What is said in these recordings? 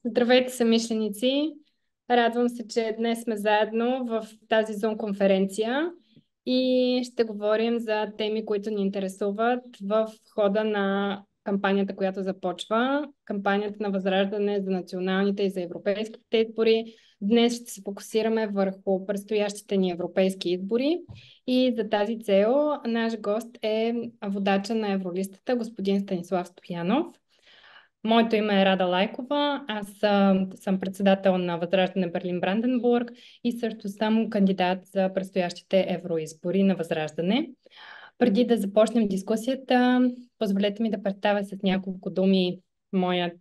Здравейте, съмишленици! Радвам се, че днес сме заедно в тази Zoom конференция и ще говорим за теми, които ни интересуват в хода на кампанията, която започва. Кампанията на Възраждане за националните и за европейските избори. Днес ще се фокусираме върху предстоящите ни европейски избори и за тази цел наш гост е водача на Евролистата, господин Станислав Стоянов. Моето име е Рада Лайкова. Аз съм председател на Възраждане Берлин Бранденбург и също съм кандидат за предстоящите евроизбори на Възраждане. Преди да започнем дискусията, позволете ми да представя с няколко думи моят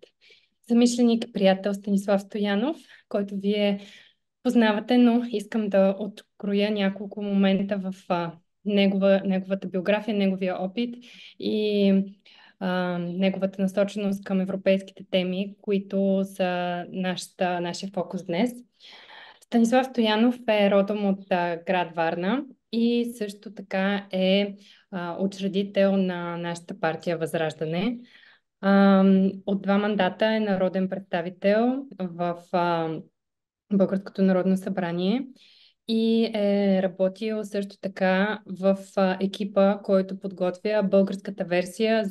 замишленик и приятел Станислав Стоянов, който вие познавате, но искам да откроя няколко момента в неговата биография, неговия опит и неговата насоченост към европейските теми, които са нашия фокус днес. Станислав Стоянов е родом от град Варна и също така е учредител на нашата партия Възраждане. От 2 мандата е народен представител в Българското народно събрание и е работил също така в екипа, който подготвя българската версия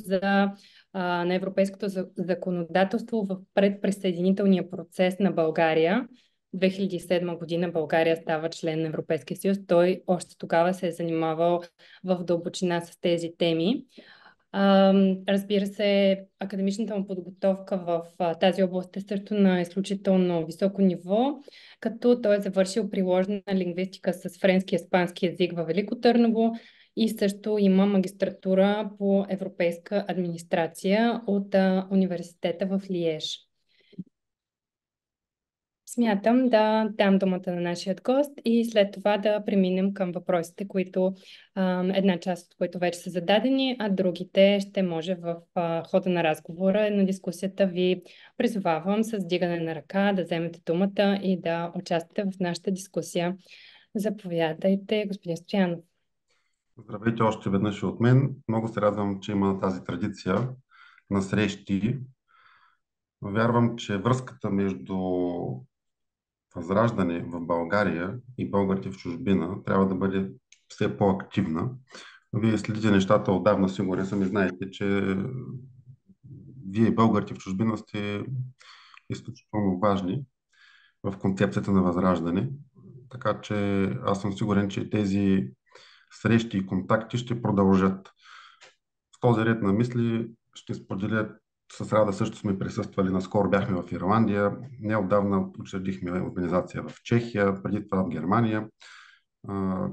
на европейското законодателство в предприсъединителния процес на България. 2007 година България става член на Европейския съюз. Той още тогава се е занимавал в дълбочина с тези теми. Разбира се, академичната му подготовка в тази област е също на изключително високо ниво, като той е завършил приложна лингвистика с френски и испански език във Велико Търново и също има магистратура по европейска администрация от университета в Лиеж. Смятам да дам думата на нашия гост и след това да преминем към въпросите, които една част от които вече са зададени, а другите ще може в хода на разговора, на дискусията ви призовавам с дигане на ръка да вземете думата и да участвате в нашата дискусия. Заповядайте, господин Стоянов. Здравейте още веднъж от мен. Много се радвам, че има тази традиция на срещи. Вярвам, че връзката между Възраждане в България и българите в чужбина трябва да бъде все по-активна. Вие следите нещата отдавна, сигурен съм и знаете, че вие, българите в чужбина, сте изключително важни в концепцията на Възраждане. Така че аз съм сигурен, че тези срещи и контакти ще продължат. В този ред на мисли ще споделя с Рада, също сме присъствали, наскоро бяхме в Ирландия, неотдавна учредихме организация в Чехия, преди това в Германия.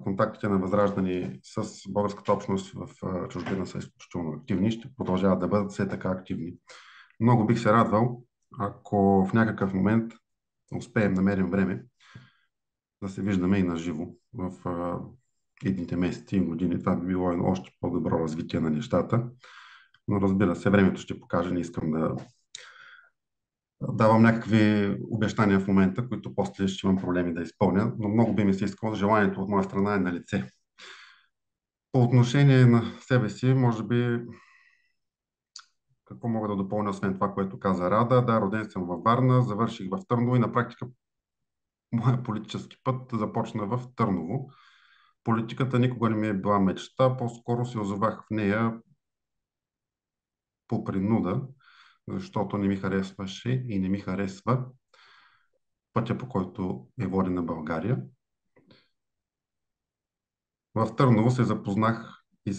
Контактите на Възраждане с българската общност в чужбина са изключително активни, ще продължават да бъдат все така активни. Много бих се радвал, ако в някакъв момент успеем намерим време да се виждаме и на живо в едните месеци и години. Това би било едно още по-добро развитие на нещата. Но разбира се, времето ще покаже. Не искам да давам някакви обещания в момента, които после ще имам проблеми да изпълня, но много би ми се искало, желанието от моя страна е на лице. По отношение на себе си, може би, какво мога да допълня, освен това, което каза Рада? Да, роден съм във Варна, завърших в Търново и на практика моя политически път започна в Търново. Политиката никога не ми е била мечта, по-скоро се озовах в нея по принуда, защото не ми харесваше и не ми харесва пътя, по който е води на България. В Търново се запознах и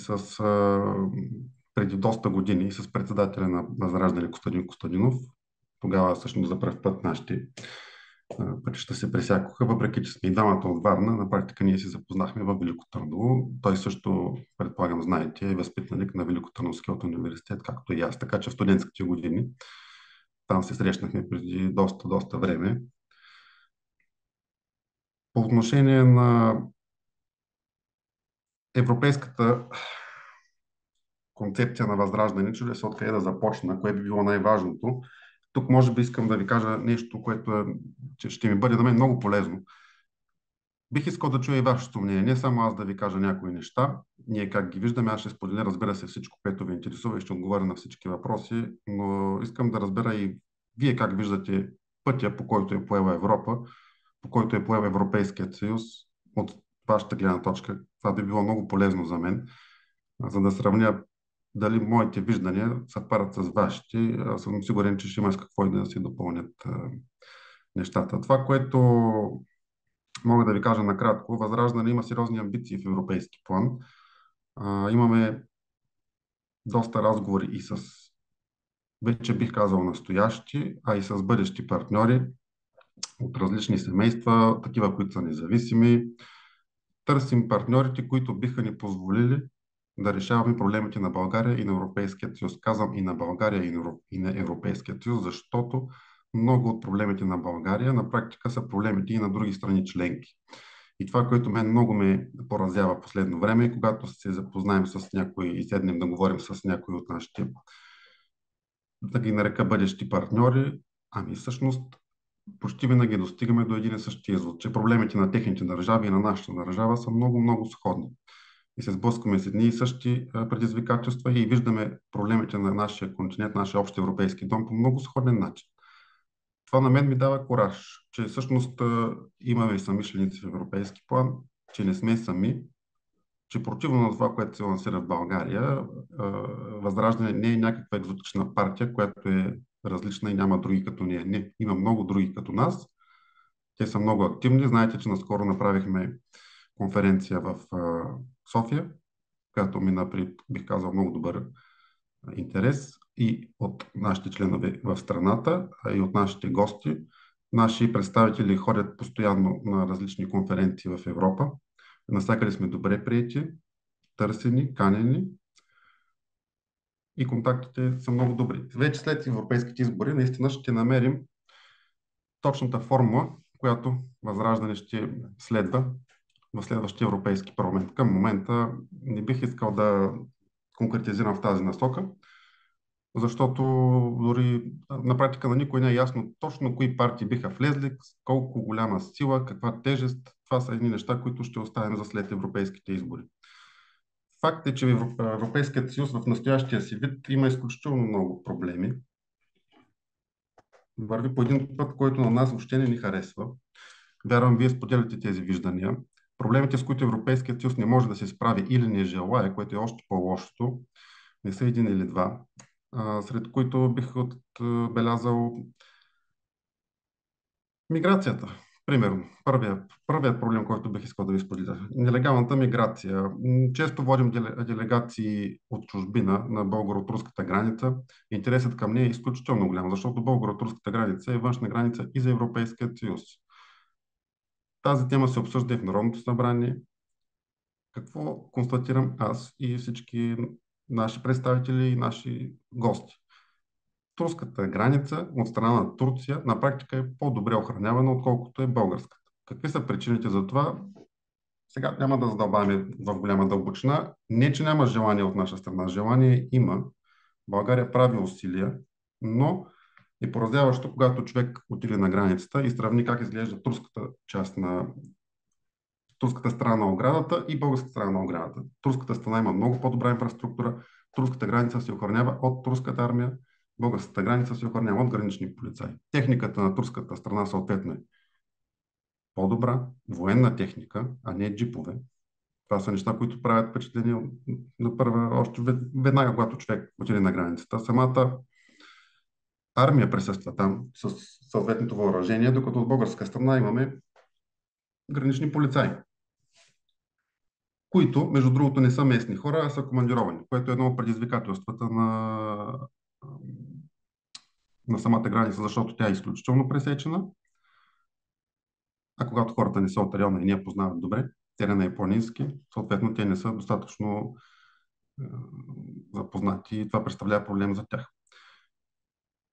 преди доста години с председателя на Възраждане Костадин Костадинов. Тогава всъщност за пръв път нашите пътища се пресякоха, въпреки че сме и двамата от Варна, на практика ние се запознахме в Велико Търново. Той също, предполагам, знаете, е възпитаник на Великотърновския университет, както и аз, така че в студентските години там се срещнахме преди доста време. По отношение на европейската концепция на Възраждане, че се откъде да започна, кое би било най-важното. Тук може би искам да ви кажа нещо, което ще ми бъде на мен много полезно. Бих искал да чуя и вашето мнение, не само аз да ви кажа някои неща, ние как ги виждаме, аз ще споделя, разбира се, всичко, което ви интересува и ще отговоря на всички въпроси, но искам да разбера и вие как виждате пътя, по който е поела Европа, по който е поел Европейският съюз, от вашата гледна точка. Това би било много полезно за мен, за да сравня дали моите виждания съвпадат с вашите. Аз съм сигурен, че ще има с какво и да си допълнят нещата. Това, което мога да ви кажа накратко, Възраждане има сериозни амбиции в европейски план. Имаме доста разговори и с, вече бих казал, настоящи, а и с бъдещи партньори от различни семейства, такива, които са независими. Търсим партньорите, които биха ни позволили да решаваме проблемите на България и на Европейския съюз. Казвам и на България, и на Европейския съюз, защото много от проблемите на България на практика са проблемите и на други страни членки. И това, което мен много ме поразява последно време, е когато се запознаем с някой и седнем да говорим с някой от нашите, да ги нарека бъдещи партньори, ами всъщност почти винаги достигаме до един и същи извод, че проблемите на техните държави и на нашата държава са много, много сходни. И се сблъскваме с едни и същи предизвикателства и виждаме проблемите на нашия континент, нашия общ европейски дом по много сходен начин. Това на мен ми дава кураж, че всъщност имаме и самишленици в европейски план, че не сме сами, че противно на това, което се лансира в България, Възраждане не е някаква екзотична партия, която е различна и няма други като ние. Не, има много други като нас. Те са много активни. Знаете, че наскоро направихме конференция в София, която мина при, бих казал, много добър интерес и от нашите членове в страната, а и от нашите гости. Наши представители ходят постоянно на различни конференции в Европа. Навсякъде сме добре приети, търсени, канени и контактите са много добри. Вече след европейските избори наистина ще намерим точната формула, която Възраждане ще следва в следващия Европейски парламент. Към момента не бих искал да конкретизирам в тази насока, защото дори на практика на никой не е ясно точно кои партии биха влезли, с колко голяма сила, каква тежест. Това са едни неща, които ще оставим за след европейските избори. Факт е, че Европейският съюз в настоящия си вид има изключително много проблеми. Върви по един път, който на нас въобще не ни харесва. Вярвам, вие споделяте тези виждания. Проблемите, с които Европейският съюз не може да се справи или не желая, което е още по-лошото, не са един или два, сред които бих отбелязал миграцията. Примерно, първият проблем, който бих искал да ви споделя. Нелегалната миграция. Често водим делегации от чужбина на българо-турската граница. Интересът към нея е изключително голям, защото българо-турската граница е външна граница и за Европейския съюз. Тази тема се обсъжда и в Народното събрание. Какво констатирам аз и всички наши представители и наши гости? Турската граница от страна на Турция на практика е по-добре охранявана, отколкото е българската. Какви са причините за това? Сега няма да задълбаваме в голяма дълбочина. Не, че няма желание от наша страна. Желание има. България прави усилия, но е поразяващо, когато човек отиде на границата и сравни как изглежда турската част на турската страна на оградата и българската страна на оградата. Турската страна има много по-добра инфраструктура. Турската граница се охранява от турската армия. Българската граница се охранява от гранични полицаи. Техниката на турската страна съответно е по-добра, военна техника, а не джипове. Това са неща, които правят впечатление на първа, още веднага, когато човек отиде на границата. Самата армия присъства там с съответното въоръжение, докато от българска страна имаме гранични полицаи, които, между другото, не са местни хора, а са командировани, което е едно от предизвикателствата на самата граница, защото тя е изключително пресечена. А когато хората не са от района и не я познават добре, терена е по-низки, съответно те не са достатъчно запознати и това представлява проблем за тях.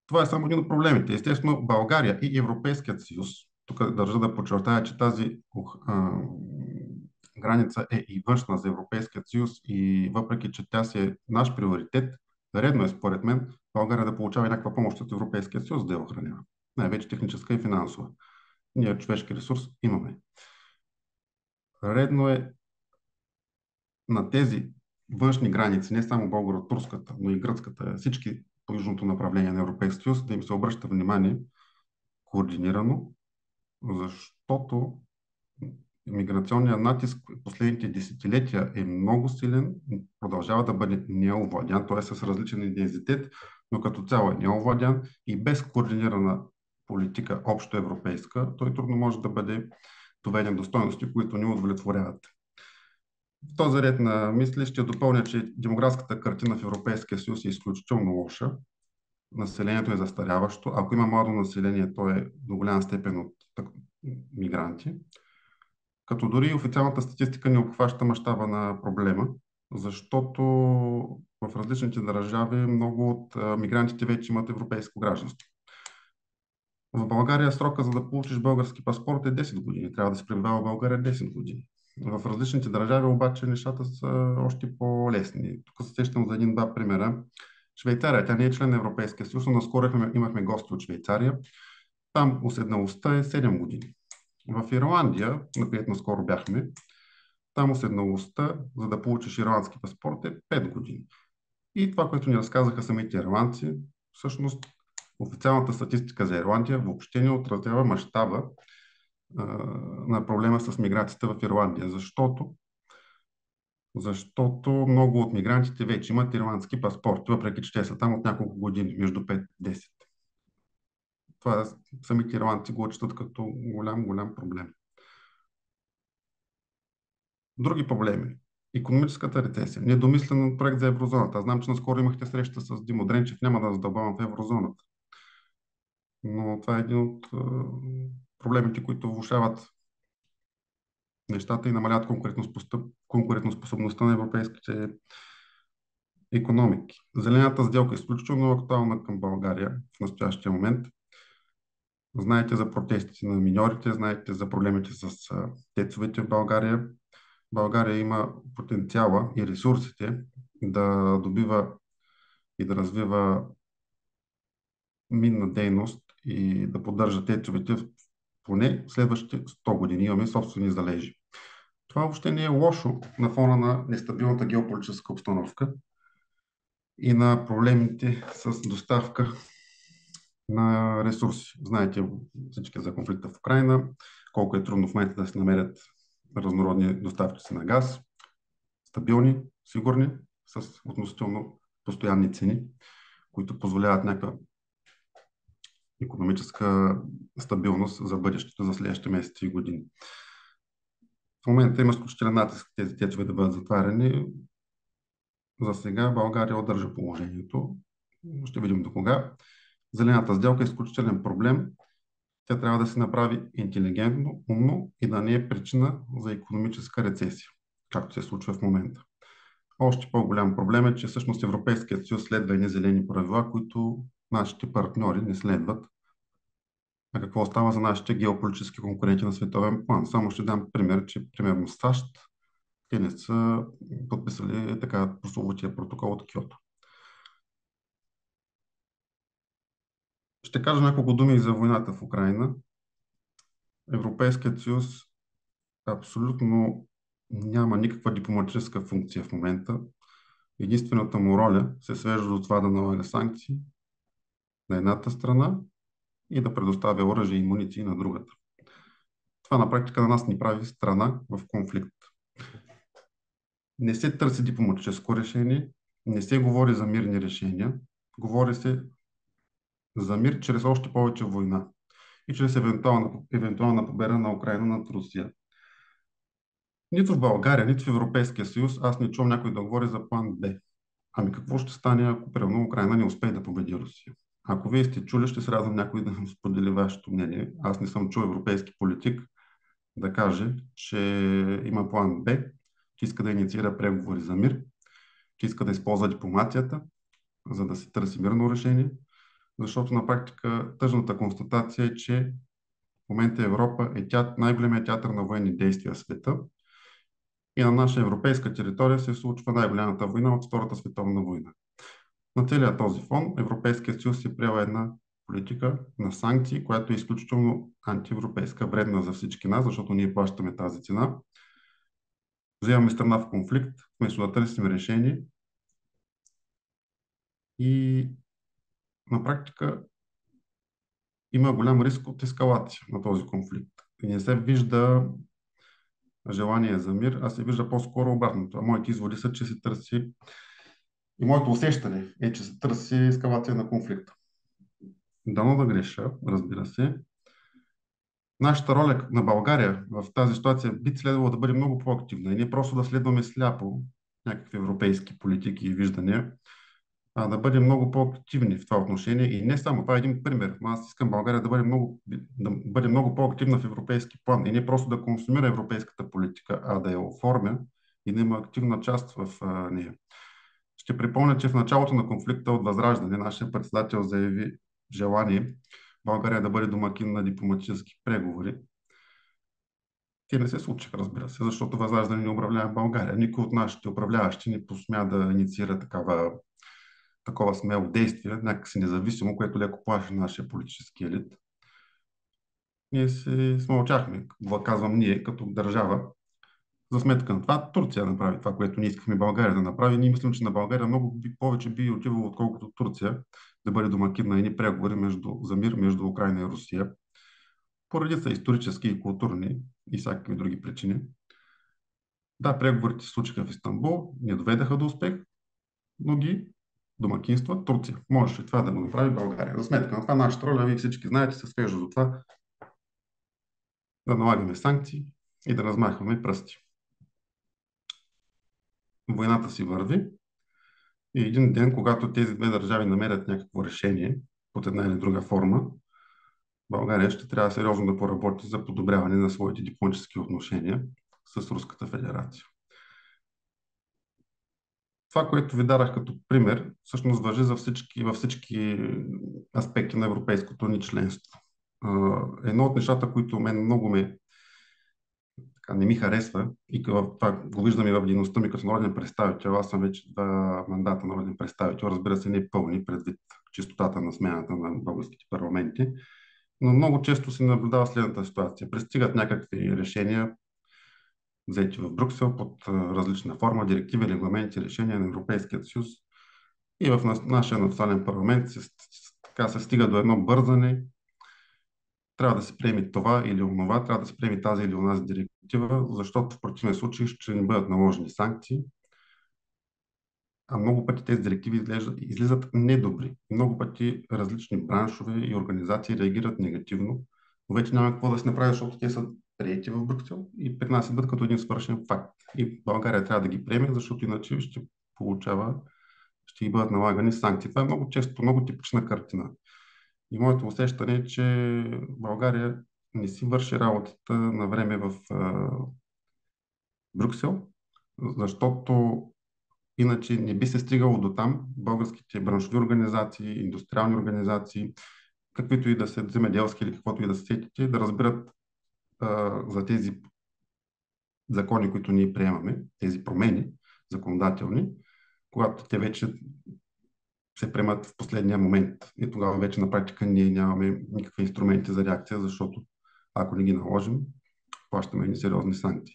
Това е само един от проблемите. Естествено, България и Европейският съюз, тук държа да подчертая, че тази граница е и външна за Европейският съюз и въпреки, че тя си е наш приоритет, редно е според мен България да получава някаква помощ от Европейския съюз да я охранява. Най-вече техническа и финансова. Ние човешки ресурс имаме. Редно е на тези външни граници, не само българо-турската, но и гръцката, всички по южното направление на Европейския съюз, да им се обръща внимание, координирано, защото миграционният натиск в последните десетилетия е много силен, продължава да бъде неовладян, т.е. с различен идентитет, но като цяло е неовладян и без координирана политика общо европейска, той трудно може да бъде доведен до стойности, които ни удовлетворяват. В този ред на мисли ще допълня, че демографската картина в Европейския съюз е изключително лоша. Населението е застаряващо. Ако има младо население, то е до голяма степен от мигранти. Като дори официалната статистика не обхваща мащаба на проблема, защото в различните държави много от мигрантите вече имат европейско гражданство. В България срока за да получиш български паспорт е 10 години. Трябва да се пребивава в България 10 години. В различните държави обаче нещата са още по-лесни. Тук се сещам за един-два примера. Швейцария, тя не е член на Европейския съюз, но наскоро имахме гости от Швейцария. Там уседналостта е 7 години. В Ирландия, на където наскоро бяхме, там уседналостта, за да получиш ирландски паспорт е 5 години. И това, което ни разказаха самите ирландци, всъщност официалната статистика за Ирландия въобще не отразява мащаба на проблема с миграцията в Ирландия, защото много от мигрантите вече имат ирландски паспорт, въпреки че те са там от няколко години, между 5 и 10. Това самите ирландци го отчитат като голям проблем. Други проблеми. Икономическата рецесия. Недомислен проект за еврозоната. Аз знам, че наскоро имахте среща с Димо Дренчев, няма да задълбавам в еврозоната. Но това е един от проблемите, които влошават нещата и намаляват конкурентоспособността на европейските икономики. Зелената сделка е изключително актуална към България в настоящия момент. Знаете за протестите на миньорите, знаете за проблемите с тецовете в България. България има потенциала и ресурсите да добива и да развива минна дейност и да поддържа тецовете в поне следващите 100 години. Имаме собствени залежи. Това въобще не е лошо на фона на нестабилната геополитическа обстановка и на проблемите с доставка на ресурси. Знаете всички за конфликта в Украйна, колко е трудно в момента да се намерят разнородни доставчици на газ, стабилни, сигурни, с относително постоянни цени, които позволяват някаква икономическа стабилност за бъдещето, за следващите месеци и години. В момента има изключителен натиск тези течове да бъдат затваряни. За сега България удържа положението. Ще видим до кога. Зелената сделка е изключителен проблем. Тя трябва да се направи интелигентно, умно и да не е причина за икономическа рецесия, както се случва в момента. Още по-голям проблем е, че всъщност Европейският съюз следва едни зелени правила, които нашите партньори не следват. А какво става за нашите геополитически конкуренти на световен план? Само ще дам пример, че примерно САЩ, те не са подписали така прословутия протокол от Киото. Ще кажа няколко думи за войната в Украйна. Европейският съюз абсолютно няма никаква дипломатическа функция в момента. Единствената му роля се свежда до това да налага санкции на едната страна и да предоставя оръжие и муниции на другата. Това на практика на нас ни прави страна в конфликт. Не се търси дипломатическо решение, не се говори за мирни решения, говори се за мир чрез още повече война и чрез евентуална победа на Украйна над Русия. Нито в България, нито в Европейския съюз аз не чувам някой да говори за план Б. Ами какво ще стане, ако примерно Украйна не успее да победи Русия? Ако вие сте чули, ще се радвам някой да сподели вашето мнение. Аз не съм чул европейски политик да каже, че има план Б, че иска да инициира преговори за мир, че иска да използва дипломацията, за да се търси мирно решение, защото на практика тъжната констатация е, че в момента Европа е най-големият театър на военни действия в света и на наша европейска територия се случва най-голямата война от Втората световна война. На целият този фон Европейският съюз е приел една политика на санкции, която е изключително антиевропейска, вредна за всички нас, защото ние плащаме тази цена. Вземаме страна в конфликт, вместо да търсим решение и на практика има голям риск от ескалация на този конфликт. И не се вижда желание за мир, а се вижда по-скоро обратното. А моите изводи са, че се търси и моето усещане е, че се търси ескалация на конфликта. Дано да греша, разбира се. Нашата роля на България в тази ситуация би следвало да бъде много по-активна и не просто да следваме сляпо някакви европейски политики и виждания, а да бъдем много по-активни в това отношение. И не само, това е един пример, но аз искам България да бъде много по-активна в европейски план и не просто да консумира европейската политика, а да я оформя и да има активна част в нея. Ще припомня, че в началото на конфликта от Възраждане нашия председател заяви желание България да бъде домакин на дипломатически преговори. Те не се случиха, разбира се, защото Възраждане не управлява България. Никой от нашите управляващи не посмя да инициира такова смело действие, някакси независимо, което леко плаши нашия политически елит. Ние си смълчахме, казвам ние, като държава. За сметка на това, Турция направи това, което ние искахме България да направи. Ние мислим, че на България много повече би отивало, отколкото Турция, да бъде домакин на едни преговори за мир между Украина и Русия. Поради са исторически и културни и всякакви други причини. Да, преговорите се случиха в Истанбул, не доведаха до успех, но ги домакинства Турция. Можеше това да го направи България. За сметка на това, нашата роля, вие всички знаете, се свежда до това да налагаме санкции и да размахваме пръсти. Войната си върви и един ден, когато тези две държави намерят някакво решение под една или друга форма, България ще трябва сериозно да поработи за подобряване на своите дипломатически отношения с Руската федерация. Това, което ви дарах като пример, всъщност важи във всички аспекти на европейското ни членство. Едно от нещата, които мен много не ми харесва и това го виждам и в дейността ми като народен представител. Аз съм вече 2 мандата народен представител, разбира се, не пълни предвид чистотата на смяната на българските парламенти, но много често се наблюдава следната ситуация. Пристигат някакви решения, взети в Брюксел под различна форма, директиви, регламенти, решения на Европейския съюз и в нашия национален парламент се стига до едно бързане. Трябва да се приеме това или онова, трябва да се приеме тази или онази директива, защото в противен случай ще не бъдат наложени санкции. А много пъти тези директиви излизат недобри. Много пъти различни браншове и организации реагират негативно, но вече няма какво да се направи, защото те са приети в Брюксел и при нас идват като един свършен факт. И България трябва да ги приеме, защото иначе ще ги бъдат налагани санкции. Това е много често, много типична картина. И моето усещане е, че България не си върши работата на време в Брюксел, защото иначе не би се стигало до там българските браншови организации, индустриални организации, каквито и да са земеделски или каквото и да се сетите, да разберат за тези закони, които ние приемаме, тези промени законодателни, когато те вече се приемат в последния момент. И тогава вече на практика ние нямаме никакви инструменти за реакция, защото ако не ги наложим, плащаме и сериозни санкции.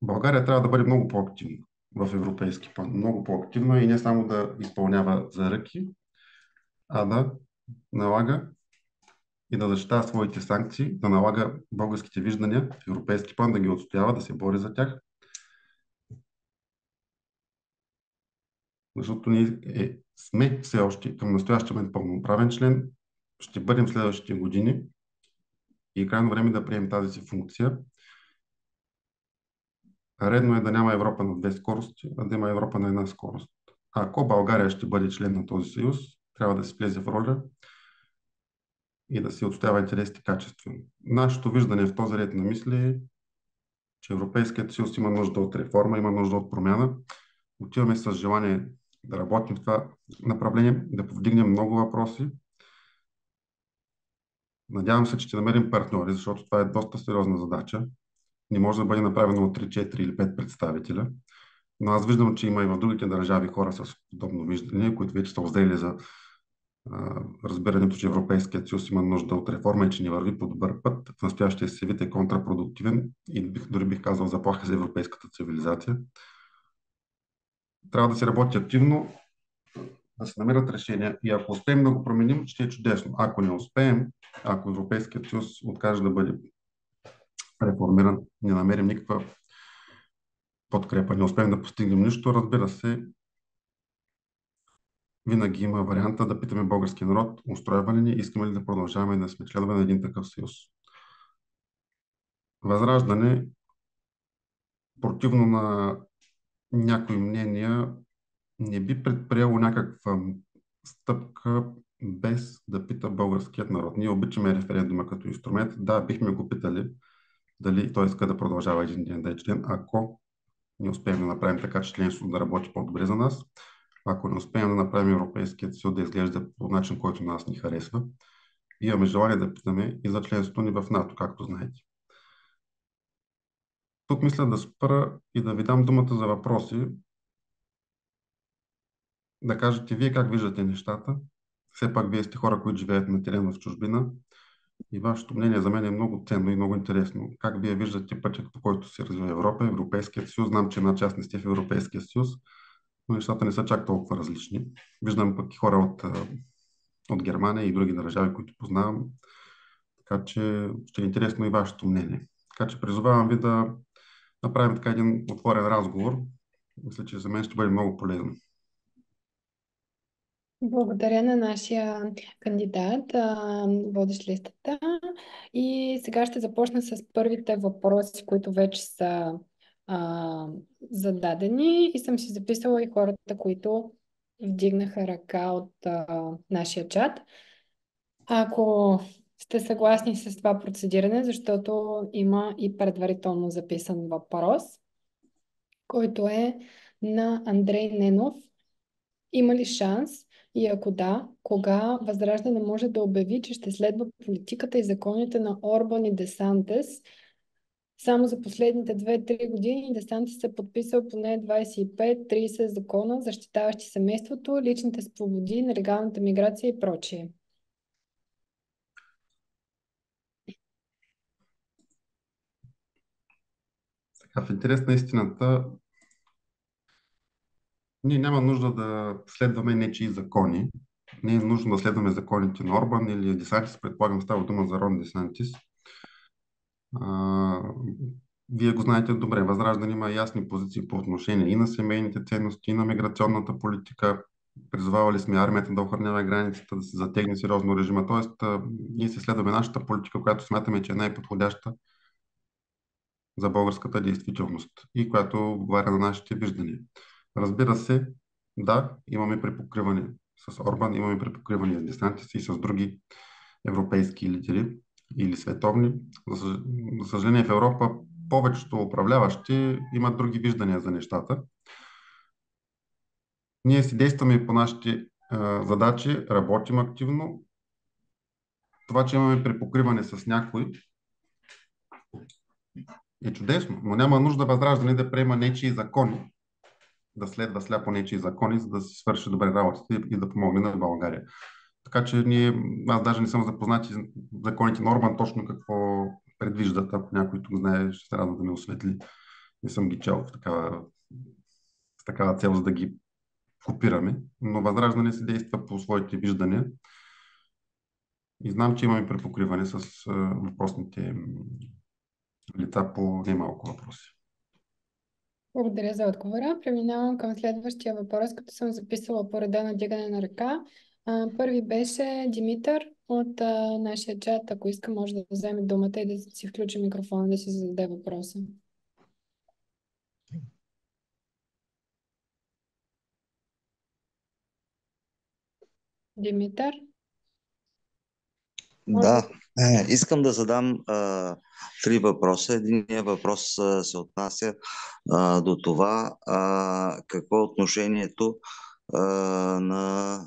България трябва да бъде много по-активна в европейски план. Много по-активна и не само да изпълнява заръки, а да налага и да защитава своите санкции, да налага българските виждания в европейски план, да ги отстоява, да се бори за тях. Защото ние сме все още към настоящия момент пълноправен член, ще бъдем следващите години и е крайно време да приемем тази си функция. Редно е да няма Европа на две скорости, а да има Европа на една скорост. Ако България ще бъде член на този съюз, трябва да се влезе в роля и да се отстоява интересите качествено. Нашето виждане в този ред на мисли е, че Европейският съюз има нужда от реформа, има нужда от промяна. Отиваме с желание да работим в това направление, да повдигнем много въпроси. Надявам се, че ще намерим партньори, защото това е доста сериозна задача. Не може да бъде направено от 3, 4 или 5 представителя. Но аз виждам, че има и в другите държави хора с подобно виждане, които вече са озрели за разбирането, че Европейският съюз има нужда от реформа и че не върви по добър път. В настоящия си вид е контрапродуктивен и дори бих казал заплаха за европейската цивилизация. Трябва да се работи активно, да се намерят решения и ако успеем да го променим, ще е чудесно. Ако не успеем, ако Европейският съюз откаже да бъде реформиран, не намерим никаква подкрепа, не успеем да постигнем нищо, разбира се, винаги има варианта да питаме българския народ, устроява ли ни, искаме ли да продължаваме да сме членове на един такъв съюз. Възраждане, противно на някои мнения, не би предприело някаква стъпка без да пита българският народ. Ние обичаме референдума като инструмент. Да, бихме го питали дали той иска да продължава един ден да е член, ако не успеем да направим така, че членството да работи по-добре за нас, ако не успеем да направим Европейският съюз да изглежда по начин, който нас ни харесва, имаме желание да питаме и за членството ни в НАТО, както знаете. Тук мисля да спра и да ви дам думата за въпроси, да кажете вие как виждате нещата. Все пак вие сте хора, които живеят на терен в чужбина и вашето мнение за мен е много ценно и много интересно. Как вие виждате пътят, по който се развива Европа, Европейският съюз? Знам, че една част не сте в Европейския съюз, но нещата не са чак толкова различни. Виждам пък и хора от Германия и други държави, които познавам, така че ще е интересно и вашето мнение. Така че призовавам ви да направим така един отворен разговор. Мисля, че за мен ще бъде много полезно. Благодаря на нашия кандидат, водещ листата. И сега ще започна с първите въпроси, които вече са зададени. И съм си записала и хората, които вдигнаха ръка от нашия чат. Ако сте съгласни с това процедиране, защото има и предварително записан въпрос, който е на Андрей Ненов. Има ли шанс и ако да, кога Възраждане може да обяви, че ще следва политиката и законите на Орбан и Десантес? Само за последните 2-3 години Десантес е подписал поне 25-30 закона, защитаващи семейството, личните свободи, нелегалната миграция и прочие. В интерес на истината, ние няма нужда да следваме нечии закони. Не е нужно да следваме законите на Орбан или Десантис. Предполагам, става дума за Рон Десантис. Вие го знаете добре. Възраждане има ясни позиции по отношение и на семейните ценности, и на миграционната политика. Призовавали сме армията да охранява границата, да се затегне сериозно режима. Тоест, ние се следваме нашата политика, която смятаме, че е най-подходяща за българската действителност и която отговаря на нашите виждания. Разбира се, да, имаме препокриване с Орбан, имаме препокриване с Десантис и с други европейски лидери или световни. За съжаление, в Европа повечето управляващи имат други виждания за нещата. Ние си действаме по нашите задачи, работим активно. Това, че имаме препокриване с някой, е чудесно, но няма нужда Възраждане да приема нечии закони, да следва сляпо нечии закони, за да си свърши добре работата и да помогне на България. Така че аз даже не съм запознат и законите на Орбан точно какво предвиждат. Ако някой тук знае, ще се радва да ме осветли. Не съм ги чел с такава цел, за да ги копираме. Но Възраждане се действа по своите виждания. И знам, че имаме препокриване с въпросните лица по немалко въпроси. Благодаря за отговора. Преминавам към следващия въпрос, като съм записала по реда на дигане на ръка. Първи беше Димитър от нашия чат. Ако иска, може да вземе думата и да си включи микрофона, да си зададе въпроса. Димитър? Да, искам да задам 3 въпроса. Единият въпрос се отнася до това какво е отношението на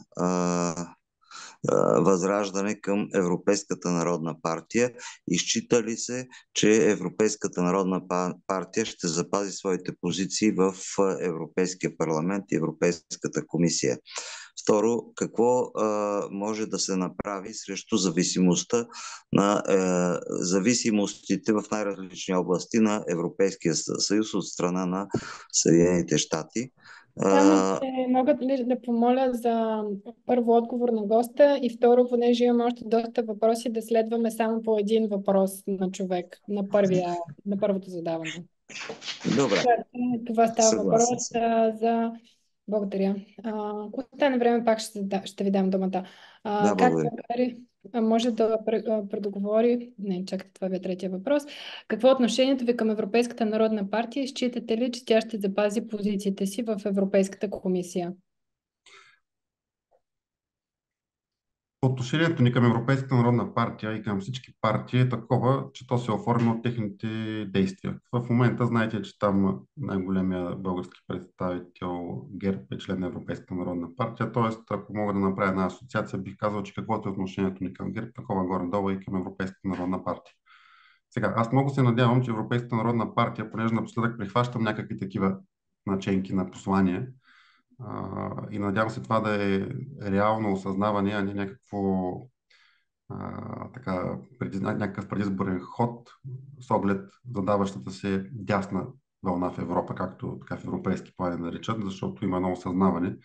Възраждане към Европейската народна партия и счита ли се, че Европейската народна партия ще запази своите позиции в Европейския парламент и Европейската комисия. Второ, какво може да се направи срещу зависимостта на зависимостите в най-различни области на Европейския съюз от страна на Съединените щати. Само, че могат ли да помоля за първо отговор на госта и второ, понеже имам още доста въпроси, да следваме само по един въпрос на човек на първото задаване. Добре. Това става въпрос Съгласен съм. за... Благодаря. Ако стане време, пак ще ви дам думата. Да, Как благодаря. може да предоговори... Не, чакайте, това бе третия въпрос. Какво е отношението ви към Европейската народна партия и считате ли, че тя ще запази позициите си в Европейската комисия? Отношението ни към Европейската народна партия и към всички партии е такова, че то се оформя от техните действия. В момента знаете, че там най-големия български представител ГЕРБ е член на Европейската народна партия. Тоест, ако мога да направя една асоциация, бих казал, че каквото е отношението ни към ГЕРБ, такова горе-долу и към Европейската народна партия. Сега, аз много се надявам, че Европейската народна партия, понеже напоследък прихващам някакви такива наченки на послания, и надявам се това да е реално осъзнаване, а не някакъв предизборен ход с оглед задаващата се дясна вълна в Европа, както така в европейски плани наричат, защото има едно осъзнаване,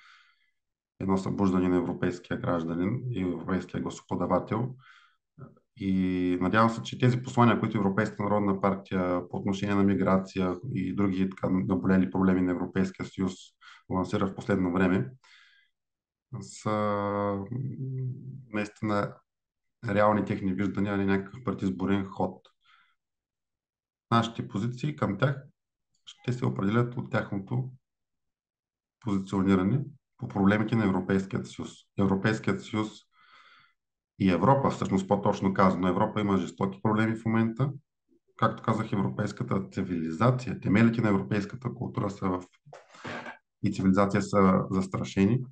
едно събуждане на европейския гражданин и европейския гласоподавател. И надявам се, че тези послания, които Европейската народна партия по отношение на миграция и други така наболели проблеми на Европейския съюз лансира в последно време, са наистина реални техни виждания, а не някакъв предизборен ход. Нашите позиции към тях ще се определят от тяхното позициониране по проблемите на Европейския съюз. Европейският съюз и Европа, всъщност по-точно казано, Европа има жестоки проблеми в момента. Както казах, европейската цивилизация, темелите на европейската култура и цивилизация са застрашени.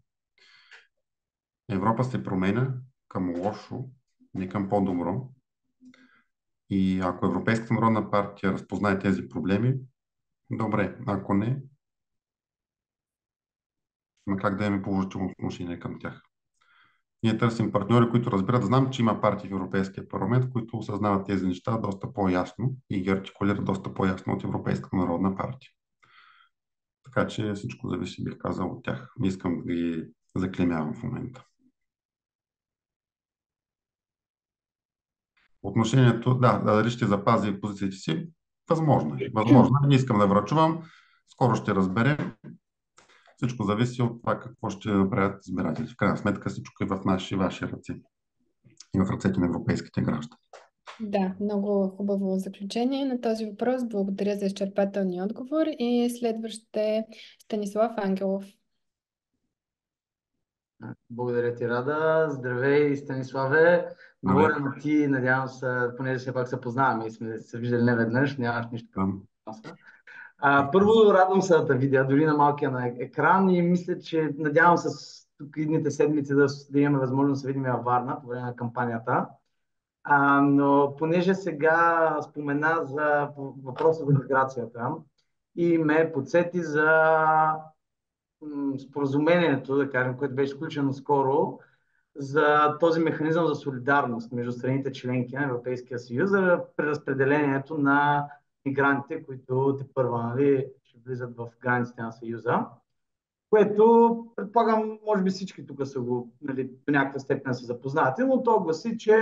Европа се променя към лошо, не към по-добро. И ако Европейската народна партия разпознае тези проблеми, добре. Ако не, има как да имаме положително отношение към тях. Ние търсим партньори, които разбират. Знам, че има партии в Европейския парламент, които осъзнават тези неща доста по-ясно и ги артикулират доста по-ясно от Европейската народна партия. Така че всичко зависи, бих казал, от тях. Не искам да ги заклемявам в момента. Отношението, дали ще запази позициите си, възможно е. Възможно е. Не искам да врачувам. Скоро ще разберем. Всичко зависи от това какво ще направят избирателите. В крайна сметка всичко е в наши и ваши ръце. И в ръцете на европейските граждани. Да, много хубаво заключение на този въпрос. Благодаря за изчерпателния отговор. И следващ е Станислав Ангелов. Благодаря ти, Рада. Здравей, Станиславе. Говоря на ти, надявам се, понеже все пак се познаваме и сме се виждали не веднъж, нямаш нищо към това. Първо, радвам се да те видя, дори на малкия на екран и мисля, че надявам се тук идните седмици да имаме възможност да се видим във Варна по време на кампанията. Но понеже сега спомена за въпроса за миграцията и ме подсети за споразумението, да кажем, което беше включено скоро, за този механизъм за солидарност между страните членки на Европейския съюз за преразпределението на мигрантите, които тепърва ще влизат в границите на Съюза. Което, предполагам, може би всички тук са го до някаква степен са запознати, но то гласи, че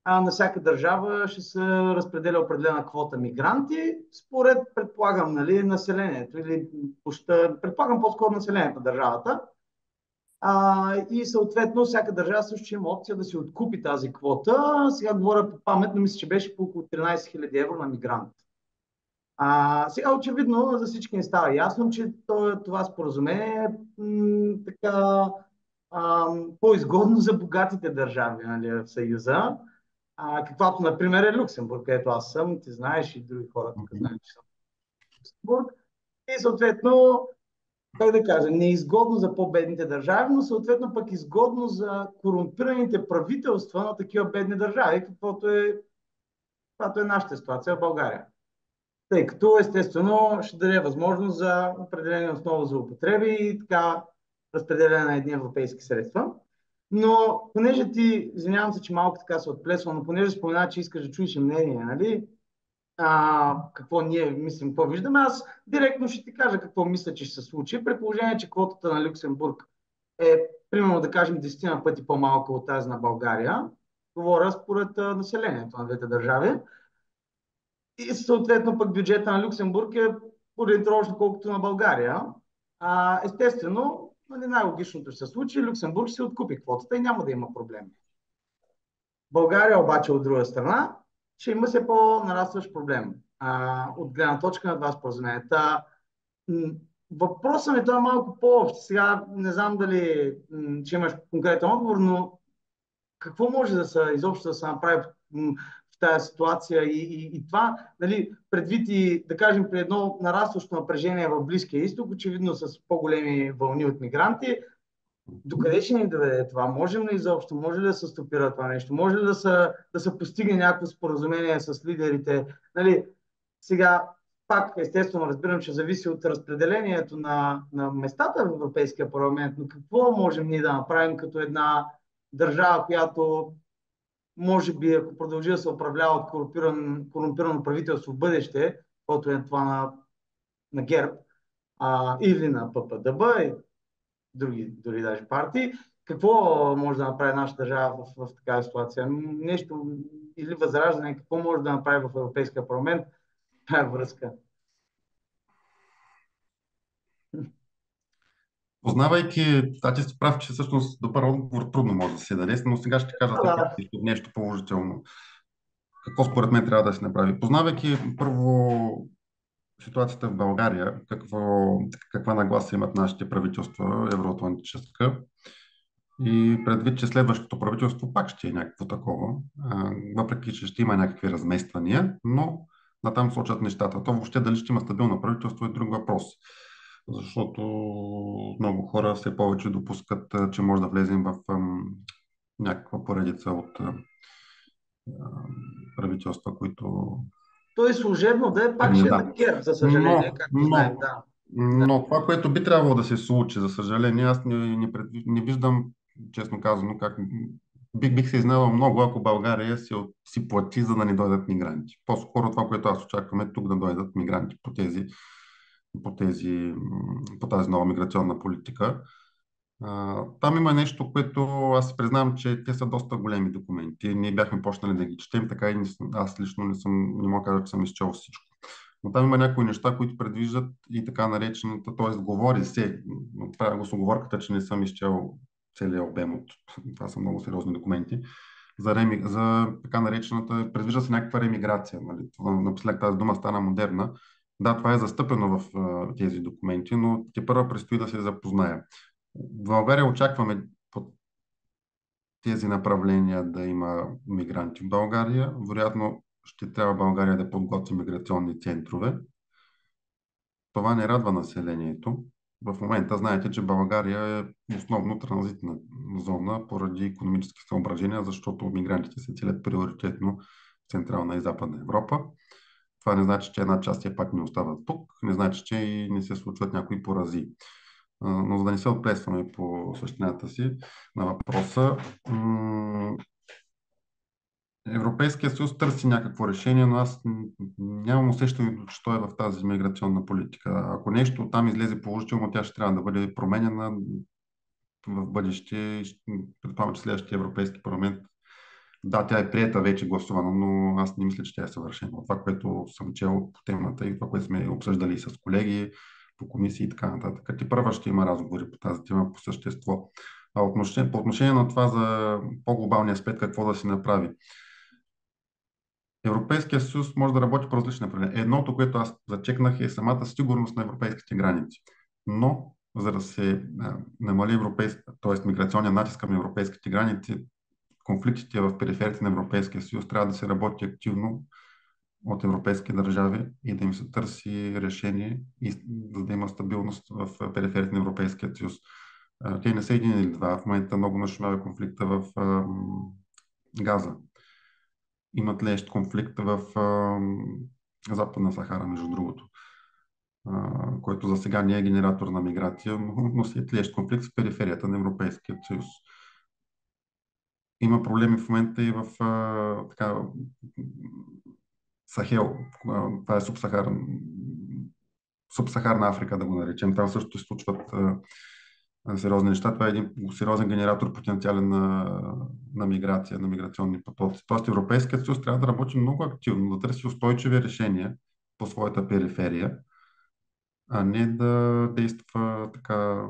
на всяка държава ще се разпределя определена квота мигранти, според, предполагам, населението или предполагам по-скоро населението на държавата. И съответно всяка държава също ще има опция да си откупи тази квота. Сега говоря по памет, но мисля, че беше по около 13 000 евро на мигрант. Сега очевидно за всички не става ясно, че това споразумение е по-изгодно за богатите държави в Съюза, каквато, например, е Люксембург, където аз съм, ти знаеш и други хора тук знаят, че съм в Люксембург. И съответно, как да кажа, неизгодно за по-бедните държави, но съответно пък изгодно за корумпираните правителства на такива бедни държави, каквато е нашата ситуация в България. Тъй като естествено ще даде възможност за определени основа за употреби и така разпределяне на едни европейски средства. Но понеже ти, извинявам се, че малко така се отплесвам, но понеже спомена, че искаш да чуеш и мнение, нали? Какво ние мислим, какво виждаме, аз директно ще ти кажа какво мисля, че ще се случи. При положение, че квотата на Люксембург е, примерно да кажем, 10 на пъти по-малка от тази на България, говоря според населението на двете държави. И съответно пък бюджета на Люксембург е ориентировъчно колкото на България. Естествено, нали, най-логичното ще се случи, Люксембург ще се откупи квотата и няма да има проблем. България обаче от друга страна ще има все по-нарастващ проблем от гледна точка на това споразумение. Въпросът ми е малко по-общ. Сега не знам дали че имаш конкретен отговор, но какво може да се изобщо да се направи в тази ситуация и това, нали, предвид и да кажем при едно нарастващо напрежение в Близкия изток, очевидно с по-големи вълни от мигранти, докъде ще ни доведе това? Можем ли изобщо? Може ли да се стопира това нещо? Може ли да се постигне някакво споразумение с лидерите? Нали, сега, пак естествено разбирам, че зависи от разпределението на местата в Европейския парламент, но какво можем ние да направим като една държава, която може би, ако продължи да се управлява от корумпирано правителство в бъдеще, което е това на ГЕРБ, или на ППДБ и други, дори даже партии, какво може да направи нашата държава в такава ситуация? Нещо или възраждане, какво може да направи в Европейския парламент? Тая връзка. Познавайки, ти си прав, че всъщност добър отговор трудно може да се даде, но сега ще кажа нещо положително. Какво според мен трябва да се направи? Познавайки първо ситуацията в България, каква нагласа имат нашите правителства, евроатлантическа, и предвид, че следващото правителство пак ще е някакво такова, въпреки, че ще има някакви размествания, но натам сочат нещата. То въобще дали ще има стабилно правителство е друг въпрос. Защото много хора все повече допускат, че може да влезем в някаква поредица от правителства, които... Той служебно да е пак ще е на ГЕРБ, за съжаление, както знаем, да. Но това, което би трябвало да се случи, за съжаление, аз не виждам, честно казано, как бих се изненадал много, ако България си плати, за да не дойдат мигранти. По-скоро това, което аз очаквам е тук да дойдат мигранти по тази нова миграционна политика. Там има нещо, което аз признавам, че те са доста големи документи. Ние бяхме почнали да ги четем, така и аз лично не мога да кажа, че съм изчел всичко. Но там има някои неща, които предвиждат и така наречената, т.е. говори се, но правя го с оговорката, че не съм изчел целият обем от това са много сериозни документи, за така наречената, предвижда се някаква ремиграция. Нали? Напоследък тази дума стана модерна. Да, това е застъпено в тези документи, но тепърва предстои да се запозная. В България очакваме по тези направления да има мигранти в България. Вероятно ще трябва България да подготви миграционни центрове. Това не радва населението. В момента знаете, че България е основно транзитна зона поради икономически съображения, защото мигрантите се целят приоритетно в Централна и Западна Европа. Това не значи, че една част пак не остават тук, не значи, че и не се случват някои порази. Но за да не се отплесваме по същината си на въпроса, Европейския съюз търси някакво решение, но аз нямам усещането, че той е в тази миграционна политика. Ако нещо там излезе положително, тя ще трябва да бъде променена в бъдеще. Предполагам, че следващия Европейски парламент, да, тя е приета, вече гласувана, но аз не мисля, че тя е съвършена. Това, което съм чел по темата и това, което сме обсъждали с колеги по комисии и така нататък. Ти първа ще има разговори по тази тема по същество. По отношение на това за по-глобалния аспект, какво да се направи. Европейския съюз може да работи по различни направления. Едното, което аз зачекнах, е самата сигурност на европейските граници. Но, за да се намали т.е. миграционния натиск към европейските граници, конфликтите в периферията на Европейския съюз трябва да се работи активно от европейски държави и да им се търси решение, за да има стабилност в периферията на Европейския съюз. Те не са един или два. В момента много нашумява конфликта в Газа. Има тлеещ конфликт в Западна Сахара, между другото. който за сега не е генератор на миграция, но си е тлеещ конфликт в периферията на Европейския съюз. Има проблеми в момента и в Сахел. Това е субсахарна Африка, да го наречем. Там също се случват сериозни неща. Това е един сериозен генератор потенциален на миграция, на миграционни потоци. Тоест Европейският съюз трябва да работи много активно, да търси устойчиви решения по своята периферия, а не да действа така